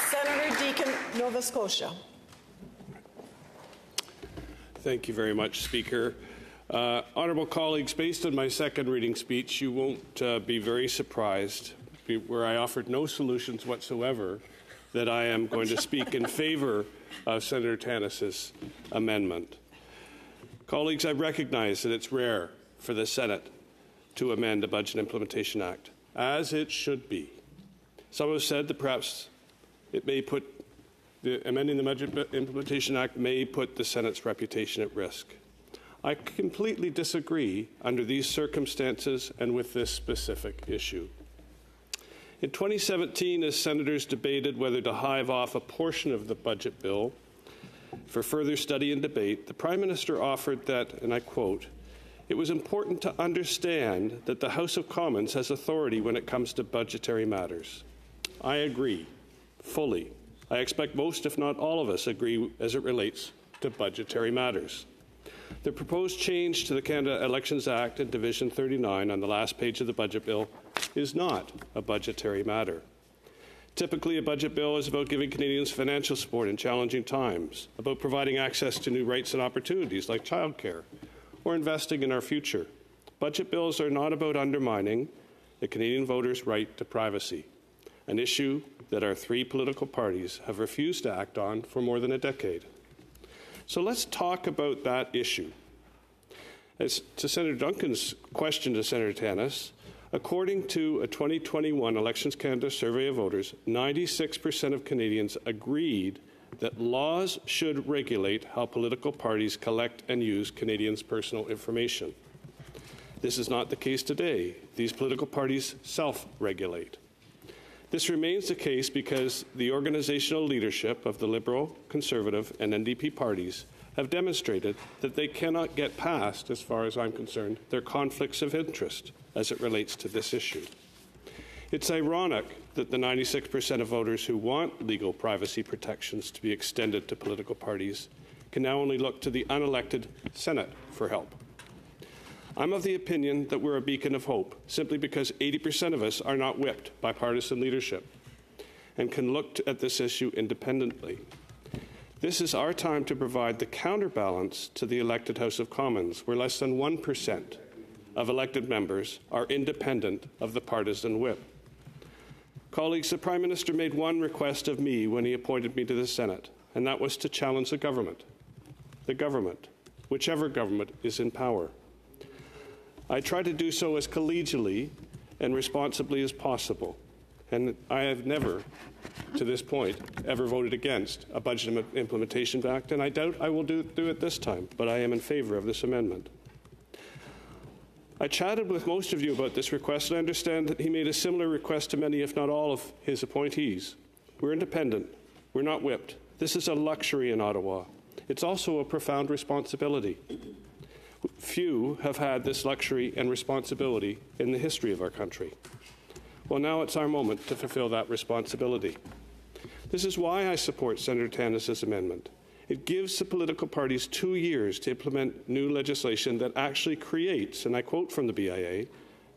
Senator Deacon, Nova Scotia. Thank you very much, Speaker. Honourable colleagues, based on my second reading speech, you won't be very surprised, where I offered no solutions whatsoever, that I am going to speak in favour of Senator Tannis's amendment. Colleagues, I recognize that it's rare for the Senate to amend a Budget Implementation Act, as it should be. Some have said that perhaps it may put amending the Budget Implementation Act may put the Senate's reputation at risk. I completely disagree under these circumstances and with this specific issue. In 2017, as senators debated whether to hive off a portion of the budget bill for further study and debate, the Prime Minister offered that, and I quote, "It was important to understand that the House of Commons has authority when it comes to budgetary matters." I agree, fully. I expect most, if not all of us, agree as it relates to budgetary matters. The proposed change to the Canada Elections Act and Division 39 on the last page of the budget bill is not a budgetary matter. Typically, a budget bill is about giving Canadians financial support in challenging times, about providing access to new rights and opportunities like childcare, or investing in our future. Budget bills are not about undermining the Canadian voters' right to privacy, an issue that our three political parties have refused to act on for more than a decade. So let's talk about that issue. As to Senator Duncan's question to Senator Tannis, according to a 2021 Elections Canada survey of voters, 96% of Canadians agreed that laws should regulate how political parties collect and use Canadians' personal information. This is not the case today. These political parties self-regulate. This remains the case because the organizational leadership of the Liberal, Conservative and NDP parties have demonstrated that they cannot get past, as far as I'm concerned, their conflicts of interest as it relates to this issue. It's ironic that the 96% of voters who want legal privacy protections to be extended to political parties can now only look to the unelected Senate for help. I'm of the opinion that we're a beacon of hope, simply because 80% of us are not whipped by partisan leadership and can look at this issue independently. This is our time to provide the counterbalance to the elected House of Commons, where less than 1% of elected members are independent of the partisan whip. Colleagues, the Prime Minister made one request of me when he appointed me to the Senate, and that was to challenge the government, whichever government is in power. I try to do so as collegially and responsibly as possible, and I have never, to this point, ever voted against a Budget Implementation Act, and I doubt I will do it this time, but I am in favour of this amendment. I chatted with most of you about this request, and I understand that he made a similar request to many, if not all, of his appointees. We're independent. We're not whipped. This is a luxury in Ottawa. It's also a profound responsibility. Few have had this luxury and responsibility in the history of our country. Well, now it's our moment to fulfill that responsibility. This is why I support Senator Tannis's amendment. It gives the political parties 2 years to implement new legislation that actually creates, and I quote from the BIA,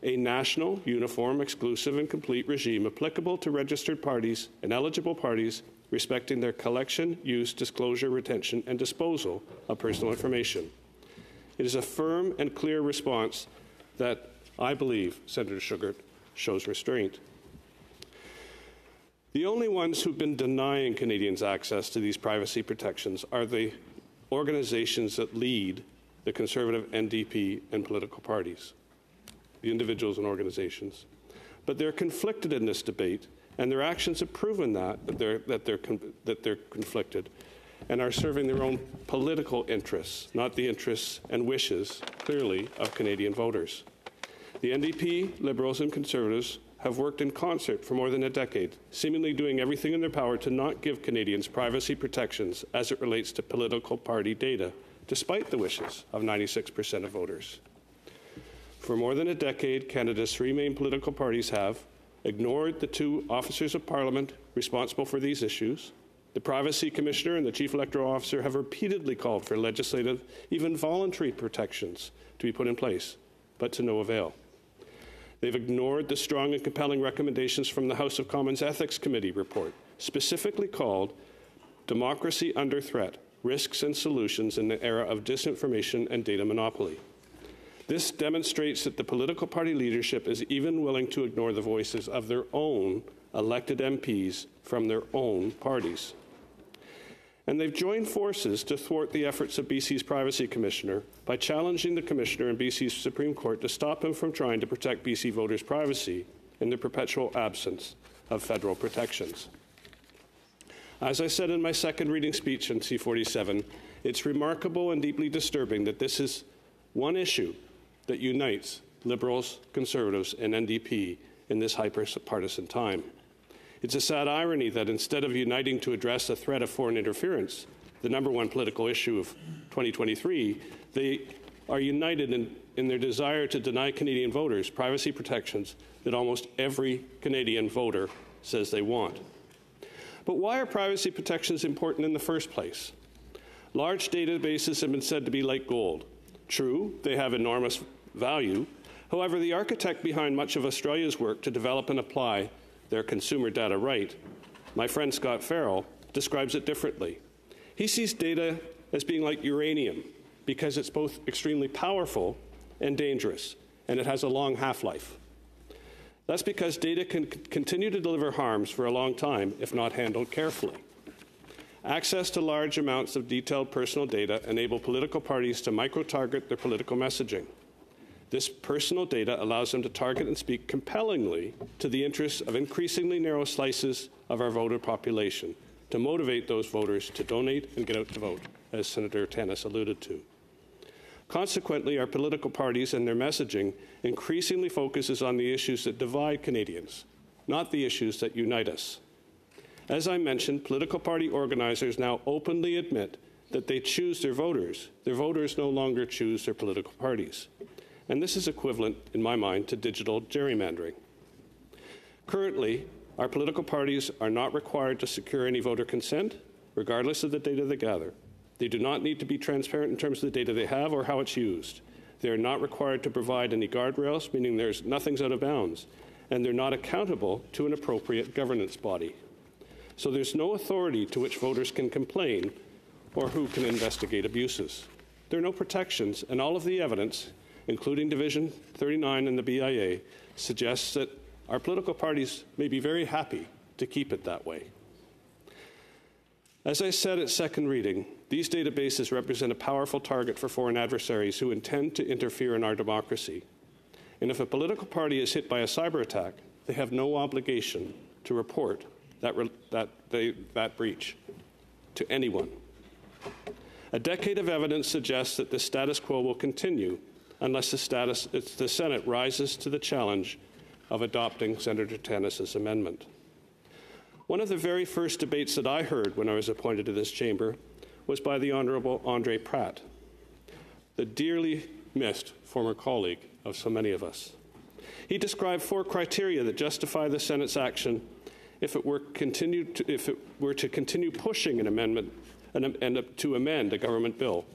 a national, uniform, exclusive and complete regime applicable to registered parties and eligible parties respecting their collection, use, disclosure, retention and disposal of personal information. It is a firm and clear response that I believe Senator Sugar shows restraint. The only ones who've been denying Canadians access to these privacy protections are the organizations that lead the Conservative, NDP and political parties, the individuals and organizations. But they're conflicted in this debate, and their actions have proven that they're conflicted and are serving their own political interests, not the interests and wishes, clearly, of Canadian voters. The NDP, Liberals and Conservatives have worked in concert for more than a decade, seemingly doing everything in their power to not give Canadians privacy protections as it relates to political party data, despite the wishes of 96% of voters. For more than a decade, Canada's three main political parties have ignored the two officers of Parliament responsible for these issues. The Privacy Commissioner and the Chief Electoral Officer have repeatedly called for legislative, even voluntary protections to be put in place, but to no avail. They've ignored the strong and compelling recommendations from the House of Commons Ethics Committee report, specifically called Democracy Under Threat, Risks and Solutions in the Era of Disinformation and Data Monopoly. This demonstrates that the political party leadership is even willing to ignore the voices of their own elected MPs from their own parties. And they've joined forces to thwart the efforts of BC's Privacy Commissioner by challenging the Commissioner in BC's Supreme Court to stop him from trying to protect BC voters' privacy in the perpetual absence of federal protections. As I said in my second reading speech on C-47, it's remarkable and deeply disturbing that this is one issue that unites Liberals, Conservatives, and NDP in this hyper-partisan time. It's a sad irony that instead of uniting to address the threat of foreign interference, the #1 political issue of 2023, they are united in their desire to deny Canadian voters privacy protections that almost every Canadian voter says they want. But why are privacy protections important in the first place? Large databases have been said to be like gold. True, they have enormous value. However, the architect behind much of Australia's work to develop and apply their consumer data right, my friend Scott Farrell, describes it differently. He sees data as being like uranium because it's both extremely powerful and dangerous, and it has a long half-life. That's because data can continue to deliver harms for a long time if not handled carefully. Access to large amounts of detailed personal data enable political parties to micro-target their political messaging. This personal data allows them to target and speak compellingly to the interests of increasingly narrow slices of our voter population, to motivate those voters to donate and get out to vote, as Senator Tannis alluded to. Consequently, our political parties and their messaging increasingly focuses on the issues that divide Canadians, not the issues that unite us. As I mentioned, political party organizers now openly admit that they choose their voters. Their voters no longer choose their political parties. And this is equivalent, in my mind, to digital gerrymandering. Currently, our political parties are not required to secure any voter consent, regardless of the data they gather. They do not need to be transparent in terms of the data they have or how it's used. They are not required to provide any guardrails, meaning nothing's out of bounds, and they're not accountable to an appropriate governance body. So there's no authority to which voters can complain or who can investigate abuses. There are no protections, and all of the evidence, including Division 39 and the BIA, suggests that our political parties may be very happy to keep it that way. As I said at second reading, these databases represent a powerful target for foreign adversaries who intend to interfere in our democracy. And if a political party is hit by a cyber attack, they have no obligation to report that breach to anyone. A decade of evidence suggests that the status quo will continue unless the Senate rises to the challenge of adopting Senator Tannis's amendment. One of the very first debates that I heard when I was appointed to this chamber was by the Honourable Andre Pratt, the dearly missed former colleague of so many of us. He described 4 criteria that justify the Senate's action if it were to continue pushing an amendment and to amend a government bill.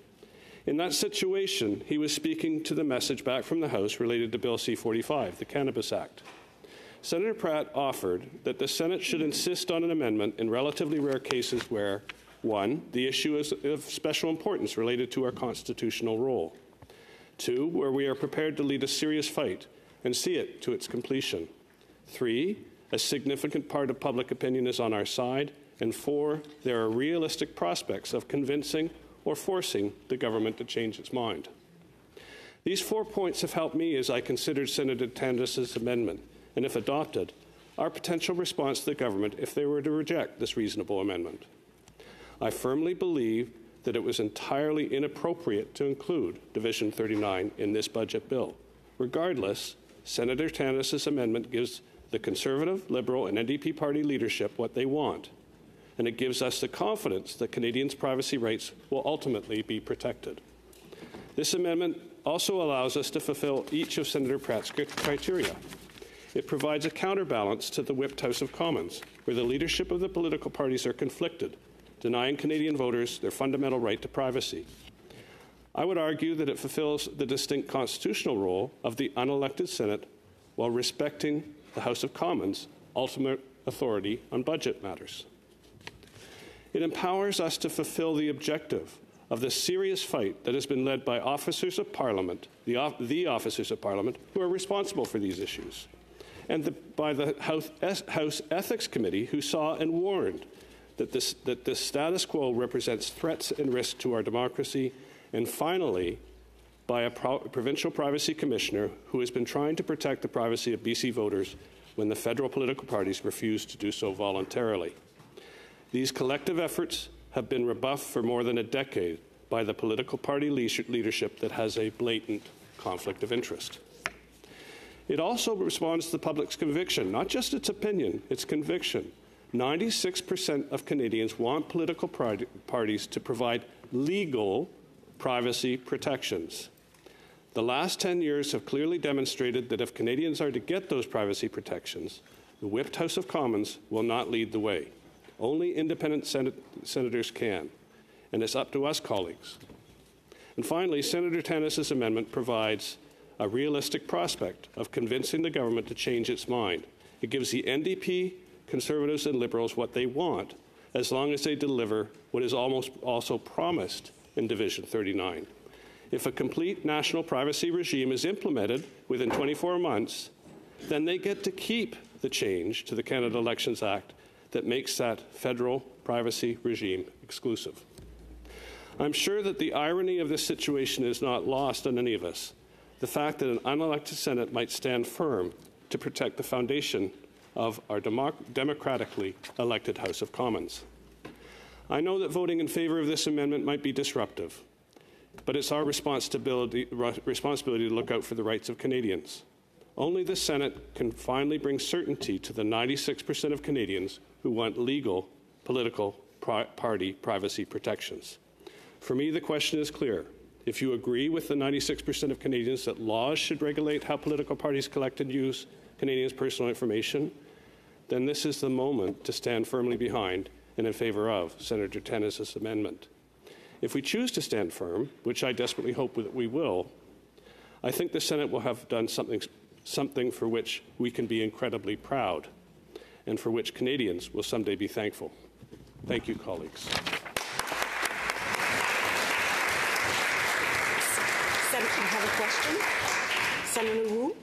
In that situation, he was speaking to the message back from the House related to Bill C-45, the Cannabis Act. Senator Pratt offered that the Senate should insist on an amendment in relatively rare cases where, 1, the issue is of special importance related to our constitutional role, 2, where we are prepared to lead a serious fight and see it to its completion, 3, a significant part of public opinion is on our side, and 4, there are realistic prospects of convincing or forcing the government to change its mind. These 4 points have helped me as I considered Senator Tannis's amendment, and if adopted, our potential response to the government if they were to reject this reasonable amendment. I firmly believe that it was entirely inappropriate to include Division 39 in this budget bill. Regardless, Senator Tannis's amendment gives the Conservative, Liberal, and NDP party leadership what they want, and it gives us the confidence that Canadians' privacy rights will ultimately be protected. This amendment also allows us to fulfill each of Senator Pratt's criteria. It provides a counterbalance to the whipped House of Commons, where the leadership of the political parties are conflicted, denying Canadian voters their fundamental right to privacy. I would argue that it fulfills the distinct constitutional role of the unelected Senate while respecting the House of Commons' ultimate authority on budget matters. It empowers us to fulfill the objective of the serious fight that has been led by officers of Parliament, the officers of Parliament who are responsible for these issues, and by the House Ethics Committee, who saw and warned that the status quo represents threats and risks to our democracy, and finally, by a provincial privacy commissioner who has been trying to protect the privacy of BC voters when the federal political parties refused to do so voluntarily. These collective efforts have been rebuffed for more than a decade by the political party leadership that has a blatant conflict of interest. It also responds to the public's conviction, not just its opinion, its conviction. 96% of Canadians want political parties to provide legal privacy protections. The last 10 years have clearly demonstrated that if Canadians are to get those privacy protections, the whipped House of Commons will not lead the way. Only independent senators can, and it's up to us, colleagues. And finally, Senator Tannis's amendment provides a realistic prospect of convincing the government to change its mind. It gives the NDP, Conservatives and Liberals what they want, as long as they deliver what is almost also promised in Division 39. If a complete national privacy regime is implemented within 24 months, then they get to keep the change to the Canada Elections Act that makes that federal privacy regime exclusive. I'm sure that the irony of this situation is not lost on any of us. The fact that an unelected Senate might stand firm to protect the foundation of our democratically elected House of Commons. I know that voting in favour of this amendment might be disruptive, but it's our responsibility to look out for the rights of Canadians. Only the Senate can finally bring certainty to the 96% of Canadians who want legal political party privacy protections. For me, the question is clear. If you agree with the 96% of Canadians that laws should regulate how political parties collect and use Canadians' personal information, then this is the moment to stand firmly behind and in favour of Senator Tannis's amendment. If we choose to stand firm, which I desperately hope that we will, I think the Senate will have done something for which we can be incredibly proud and for which Canadians will someday be thankful. Thank you, colleagues. Senator, you have a question? Senator Wu?